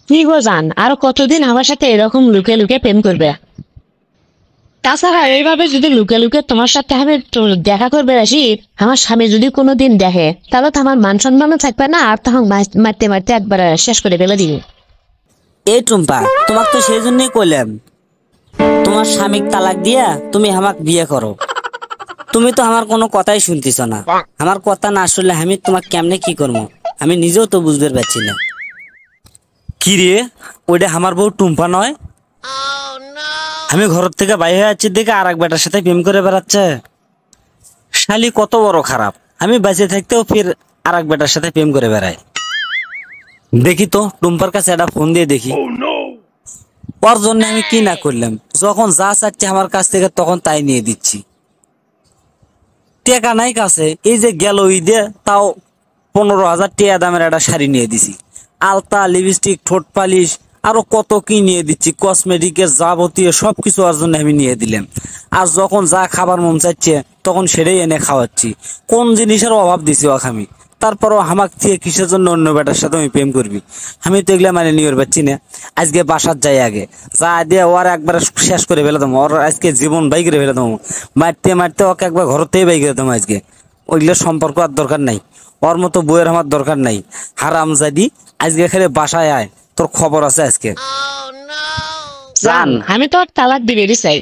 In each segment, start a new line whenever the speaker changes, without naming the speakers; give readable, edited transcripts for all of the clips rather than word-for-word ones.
কি গো জান, আরো কতদিন আমার সাথে এরকম লুকে লুকে প্রেম করবে? তাছাড়া এইভাবে যদি লুকে লুকে তোমার সাথে আমি দেখা করবে আসি, আমার স্বামী যদি কোনোদিন দেখে তাহলে তো আমার মান সম্মানও থাকবে না, আর তখন মারতে মারতে একবার শেষ করে ফেলে দিবি।
এই টুম্পা, তোমাকে তো সেই জন্যই কইলাম তোমার স্বামীক তালাক দিয়া তুমি আমাকে বিয়ে করো। তুমি তো আমার কোনো কথাই শুনতেছ না। আমার কথা না শুনলে আমি তোমাকে কেমনে কি করবো আমি নিজেও তো বুঝতে পারছি না।
কি রে, ওইটা আমার বউ টুম্পা নয়? আমি ঘর থেকে বাইরে আছি দেখে আর এক বেটার সাথে প্রেম করে বেড়াচ্ছে। শালি কত বড় খারাপ, আমি বেঁচে থাকতেও ফির আর এক বেটার সাথে প্রেম করে বেড়ায়। দেখি তো টুম্পার কাছে একটা ফোন দিয়ে দেখি। ওর জন্য আমি কি না করলাম, যখন যা চাচ্ছে আমার কাছ থেকে তখন তাই নিয়ে দিচ্ছি। টাকা নাই কাছে, এই যে গেল ঈদে তাও 15,000 টাকা দামের একটা শাড়ি নিয়ে দিছি। আলতা, লিপস্টিক, ঠোঁট পালিশ আরো কত কি নিয়ে দিচ্ছি, কসমেটিকের যাবতীয় সবকিছু ওর জন্য আমি নিয়ে দিলাম। আর যখন যা খাবার মন চাচ্ছে তখন সেটাই এনে খাওয়াচ্ছি। কোন জিনিসের অভাব দিছি ওকে আমি? তারপরও আমাকে দিয়ে কিসের জন্য অন্য বেটার সাথে আমি প্রেম করবি? আমি তো এগুলা মানে নিয়ে পাচ্ছি না। আজকে বাসার যাই, আগে যা দিয়ে ওর একবার শেষ করে ফেলে দেবো, ওর আজকে জীবন বাই করে ফেলে দেবো। মারতে মারতে ওকে একবার ঘরতেই বাই করে দেবো আজকে। ওইগুলো সম্পর্ক আর দরকার নাই, ওর মতো বইয়ের আমার দরকার নাই। হারামজাদি, আজকে খালি বাসায় আয়, তোর খবর আছে আজকে।
জান, আমি তো আর তালাক দিবে চাই,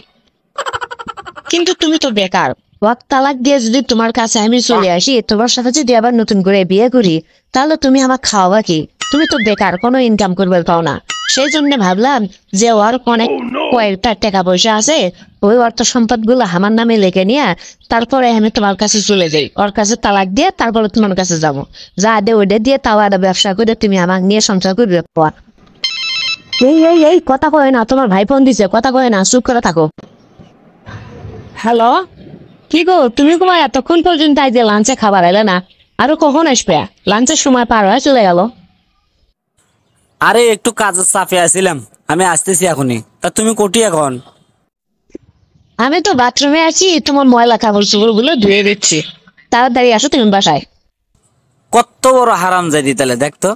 কিন্তু তুমি তো বেকার। ওয়াক তালাক দিয়ে যদি তোমার কাছে আমি চলে আসি, তোমার সাথে যদি আবার নতুন করে বিয়ে করি, তাহলে তুমি আমার খাওয়া কি? তুমি তো বেকার, কোনো ইনকাম করবে পাও না। সেই জন্য ভাবলাম যে ওর অনেক কয়েকটা টাকা পয়সা আছে, ওই অর্থ সম্পদ গুলো আমার নামে লিখে নিয়ে তারপরে আমি তোমার কাছে চলে যাই, ওর কাছে তালাক দিয়ে তারপরে তোমার কাছে যাবো। যা দে ওইটা দিয়ে তাও একটা ব্যবসা করে তুমি আমাকে নিয়ে সংসার করবে। এই এই এই কথা কয় না, তোমার ভাই ফোন দিছে, কথা কয় না, চুপ করে থাকো। হ্যালো, কি গো তুমি তোমার এতক্ষণ পর্যন্ত আজ লাঞ্চে খাবার এলে না? আরো কখন আসবে? লাঞ্চের সময় পার হয়ে চলে গেল।
আরে একটু কাজের চাপে আছিলাম, আমি আসতেছি এখনই। তা তুমি কোটি এখন?
আমি তো বাথরুমে আছি, তোমার ময়লা কাপড় চোপড় গুলো ধুয়ে দিচ্ছি। তাড়াতাড়ি আসো তুমি বাসায়।
কত বড় হারামজাদি তাহলে দেখতো,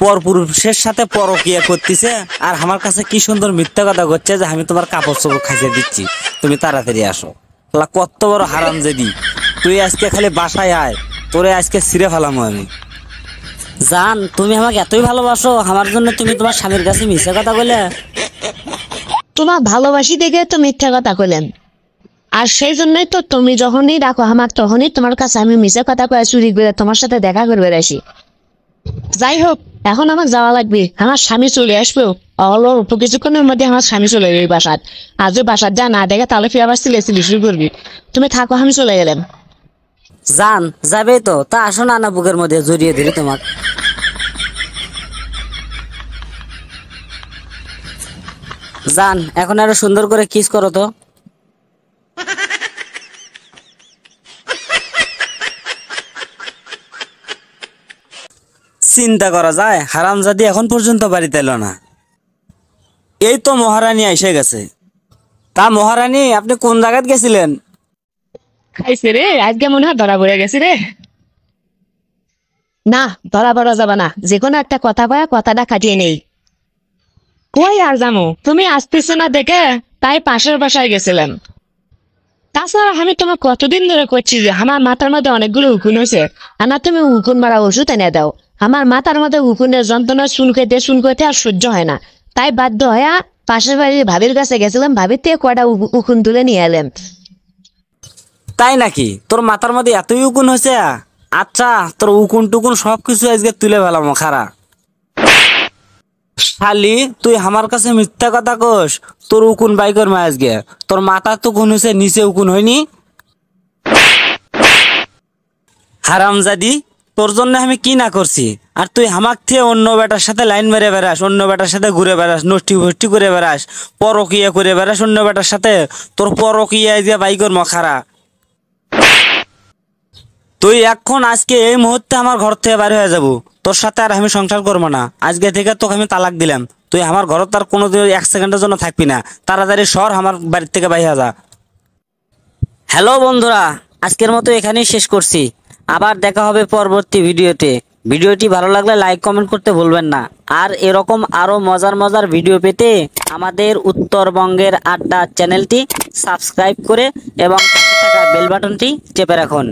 পরপুরুষের সাথে পরকিয়া করতেছে আর আমার কাছে কি সুন্দর মিথ্যা কথা করছে যে আমি তোমার কাপড় চোপড় খাইতে দিচ্ছি, তুমি তাড়াতাড়ি আসো। কত বড় হারামজাদি! তুই আজকে খালি বাসায় আয়, তোরে আজকে ছিঁড়ে ফেলাম আমি।
জান, তুমি আমাকে এতই ভালোবাসো, আমার জন্য তুমি তোমার স্বামীর কাছে মিথ্যা কথা বলে?
তোমার ভালোবাসি দেখে তো মিথ্যা কথা কইলেন, আর সেই জন্যই তো তুমি যখনই ডাকো আমার তখনই তোমার কাছে আমি মিশে কথা কয়ে চুরি করে তোমার সাথে দেখা করবে আসি। যাই হোক, এখন আমার যাওয়া লাগবে, আমার স্বামী চলে আসবে। অল্প কিছুক্ষণের মধ্যে আমার স্বামী চলে যাবে বাসাত। আজও বাসাত যা না দেখে তাহলে ফিরে আবার সিলে শুরু করবি। তুমি থাকো, আমি চলে গেলাম।
জান, যাবে তো তা আসো না, না বুকের মধ্যে জড়িয়ে ধরি তোমাক। জান, এখন আরো সুন্দর করে কিস করো তো।
চিন্তা করা যায়, হারামজাদি এখন পর্যন্ত বাড়িতে এলো না। এই তো মহারানী এসে গেছে। তা মহারানী, আপনি কোন জায়গায় গেছিলেন?
খাইছে রে, আজকে মনে হয় ধরা পড়ে গেছি রে। না, ধরা পড়া যাবে না, যে কোনো একটা কথা কয়া কথাটা কাটিয়ে নেই। কই আর জানো, তুমি আসতেছো না দেখে তাই পাশের বাসায় গেছিলাম। তাছাড়া আমি তোমার কতদিন ধরে করছি যে আমার মাথার মধ্যে অনেকগুলো উকুন হয়েছে, আর না তুমি উকুন মারা ওষুধ এনে দাও। আমার মাথার মধ্যে উকুনের যন্ত্রণা শুনকতে আর সহ্য হয় না, তাই বাধ্য হয়ে পাশের বাড়ির ভাবির কাছে গেছিলাম, ভাবির থেকে কয়টা উকুন তুলে নিয়ে এলাম।
তাই নাকি? তোর মাথার মধ্যে এতই উকুন হয়েছে? আচ্ছা, তোর উকুন টুকুন সবকিছু আজকে তুলে ফেলাম খারা। শালি, তুই আমার কাছে মিথ্যা কথা কস? তোর উকুন বাই কর মা আজকে। তোর মাথা তো উকুন হয়েছে, নিচে উকুন হয়নি। হারামজাদি, তোর জন্য আমি কি না করছি, আর তুই হামাক থেকে অন্য বেটার সাথে লাইন মেরে বেড়াস, অন্য বেটার সাথে ঘুরে বেড়াস, নষ্টি ভষ্টি করে বেড়াস, পরকিয়া করে বেড়াস অন্য বেটার সাথে। তোর পরকিয়া যে বাই কর মখারা। তুই এখন আজকে এই মুহূর্তে আমার ঘর থেকে বাইরে হয়ে যাবো, তোর সাথে আর আমি সংসার করবো না। আজকে থেকে তোকে আমি তালাক দিলাম, তুই আমার ঘর তার কোনো এক সেকেন্ডের জন্য থাকবি না। তাড়াতাড়ি সর, আমার বাড়ির থেকে বাইরে যা।
হ্যালো বন্ধুরা, আজকের মতো এখানেই শেষ করছি। আবার দেখা হবে পরবর্তী ভিডিওতে। ভিডিওটি ভালো লাগলে লাইক কমেন্ট করতে ভুলবেন না। আর এরকম আরো মজার মজার ভিডিও পেতে আমাদের উত্তরবঙ্গের আড্ডা চ্যানেলটি সাবস্ক্রাইব করে এবং পাশে থাকা বেল বাটনটি চেপে রাখুন।